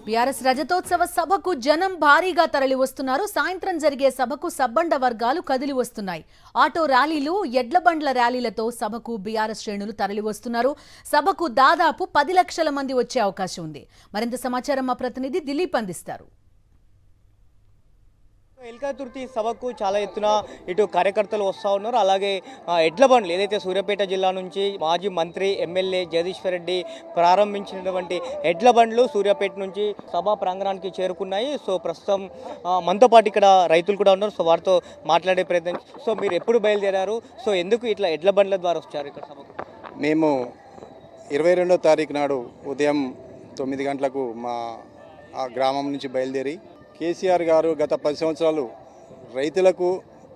BRS రజతోత్సవ సభకు జనం భారీగా తరలి వస్తున్నారు. సాయంత్రం జరిగే సభకు సబ్బండ వర్గాలు కదిలి వస్తున్నాయి. ఆటో ర్యాలీలు, ఎడ్లబండ్ల ర్యాలీలతో సభకు బీఆర్ఎస్ శ్రేణులు తరలి వస్తున్నారు. సభకు దాదాపు 10 లక్షల మంది వచ్చే అవకాశం ఉంది. మరింత సమాచారం మా ప్రతినిధి దిలీప్ అందిస్తారు. ఎల్కతుర్తి సభకు చాలా ఎత్తున ఇటు కార్యకర్తలు వస్తూ ఉన్నారు. అలాగే ఎడ్ల బండ్లు ఏదైతే సూర్యాపేట జిల్లా నుంచి మాజీ మంత్రి ఎమ్మెల్యే జగదీశ్వర్ రెడ్డి ప్రారంభించినటువంటి ఎడ్ల బండ్లు సూర్యాపేట నుంచి సభా ప్రాంగణానికి చేరుకున్నాయి. సో ప్రస్తుతం మనతో పాటు ఇక్కడ రైతులు కూడా ఉన్నారు. సో వారితో మాట్లాడే ప్రయత్నం. సో మీరు ఎప్పుడు బయలుదేరారు? సో ఎందుకు ఇట్లా ఎడ్ల బండ్ల ద్వారా వచ్చారు ఇక్కడ సభకు? మేము 22వ తారీఖు నాడు ఉదయం 9 గంటలకు మా గ్రామం నుంచి బయలుదేరి కేసీఆర్ గారు గత 10 సంవత్సరాలు రైతులకు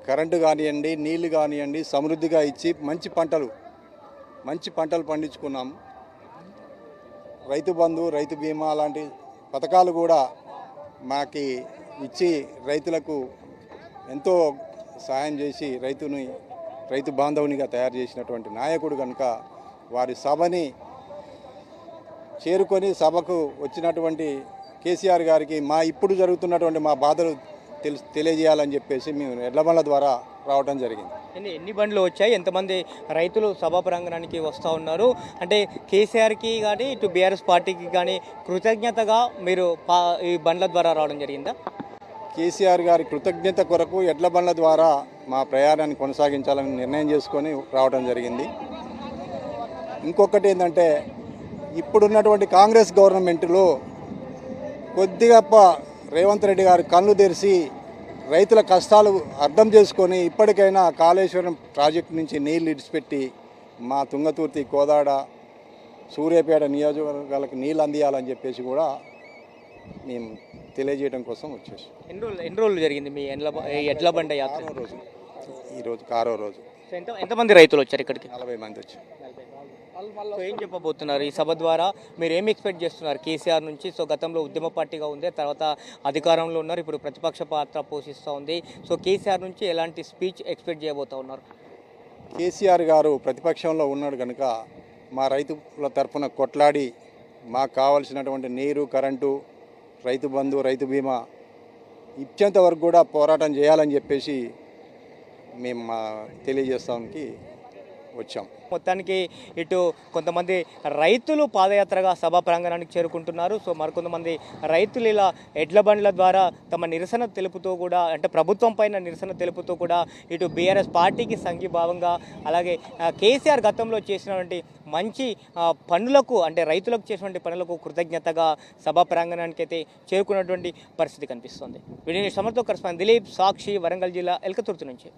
కరెంటు కానివ్వండి, నీళ్లు కానివ్వండి సమృద్ధిగా ఇచ్చి మంచి పంటలు పండించుకున్నాం. రైతు బంధు, రైతు బీమా లాంటి పథకాలు కూడా మాకి ఇచ్చి రైతులకు ఎంతో సాయం చేసి రైతు బాంధవునిగా తయారు చేసినటువంటి నాయకుడు కనుక వారి సభని చేరుకొని సభకు వచ్చినటువంటి కేసీఆర్ గారికి ఇప్పుడు జరుగుతున్నటువంటి మా బాధలు తెలియజేయాలని చెప్పేసి మేము ఎడ్ల బండ్ల ద్వారా రావడం జరిగింది. ఎన్ని బండ్లు వచ్చాయి? ఎంతమంది రైతులు సభా ప్రాంగణానికి వస్తూ ఉన్నారు? అంటే కేసీఆర్కి కానీ ఇటు బీఆర్ఎస్ పార్టీకి కానీ కృతజ్ఞతగా మీరు ఈ బండ్ల ద్వారా రావడం జరిగిందా? కేసీఆర్ గారి కృతజ్ఞత కొరకు ఎడ్ల బండ్ల ద్వారా మా ప్రయాణాన్ని కొనసాగించాలని నిర్ణయం చేసుకొని రావడం జరిగింది. ఇంకొకటి ఏంటంటే ఇప్పుడున్నటువంటి కాంగ్రెస్ గవర్నమెంట్లో కొద్దిగా రేవంత్ రెడ్డి గారు కళ్ళు తెరిచి రైతుల కష్టాలు అర్థం చేసుకొని ఇప్పటికైనా కాళేశ్వరం ప్రాజెక్టు నుంచి నీళ్లు ఇడిచిపెట్టి మా తుంగతుర్తి, కోదాడ, సూర్యాపేట నియోజకవర్గాలకు నీళ్ళు అందియాలని చెప్పేసి కూడా మేము తెలియజేయడం కోసం వచ్చేసి. ఎన్ని రోజులు జరిగింది మీ ఎడ్ల బండ యాత్ర? ఈరోజు 6వ రోజు. ఎంతమంది రైతులు వచ్చారు ఇక్కడికి? 40 మంది వచ్చారు. సో ఏం చెప్పబోతున్నారు ఈ సభ ద్వారా? మీరు ఏమి ఎక్స్పెక్ట్ చేస్తున్నారు కేసీఆర్ నుంచి? సో గతంలో ఉద్యమ పార్టీగా ఉంది, తర్వాత అధికారంలో ఉన్నారు, ఇప్పుడు ప్రతిపక్ష పాత్ర పోషిస్తూ ఉంది. సో కేసీఆర్ నుంచి ఎలాంటి స్పీచ్ ఎక్స్పెక్ట్ చేయబోతూ ఉన్నారు? కేసీఆర్ గారు ప్రతిపక్షంలో ఉన్నాడు కనుక మా రైతుల తరఫున కొట్లాడి మాకు కావాల్సినటువంటి నీరు, కరెంటు, రైతు బంధు, రైతు బీమా ఇచ్చేంత వరకు కూడా పోరాటం చేయాలని చెప్పేసి మేము తెలియజేస్తానికి వచ్చాం. మొత్తానికి ఇటు కొంతమంది రైతులు పాదయాత్రగా సభా ప్రాంగణానికి చేరుకుంటున్నారు. సో మరికొంతమంది రైతులు ఇలా ఎడ్ల బండ్ల ద్వారా తమ నిరసన తెలుపుతూ కూడా, అంటే ప్రభుత్వం పైన నిరసన తెలుపుతూ కూడా ఇటు బీఆర్ఎస్ పార్టీకి సంఘీభావంగా, అలాగే కేసీఆర్ గతంలో చేసినటువంటి మంచి పనులకు, అంటే రైతులకు చేసినటువంటి పనులకు కృతజ్ఞతగా సభా ప్రాంగణానికి అయితే చేరుకున్నటువంటి పరిస్థితి కనిపిస్తుంది. వీడిని సమర్థ కరెస్పాండెంట్ దిలీప్, సాక్షి, వరంగల్ జిల్లా ఎల్కతుర్తి నుంచి.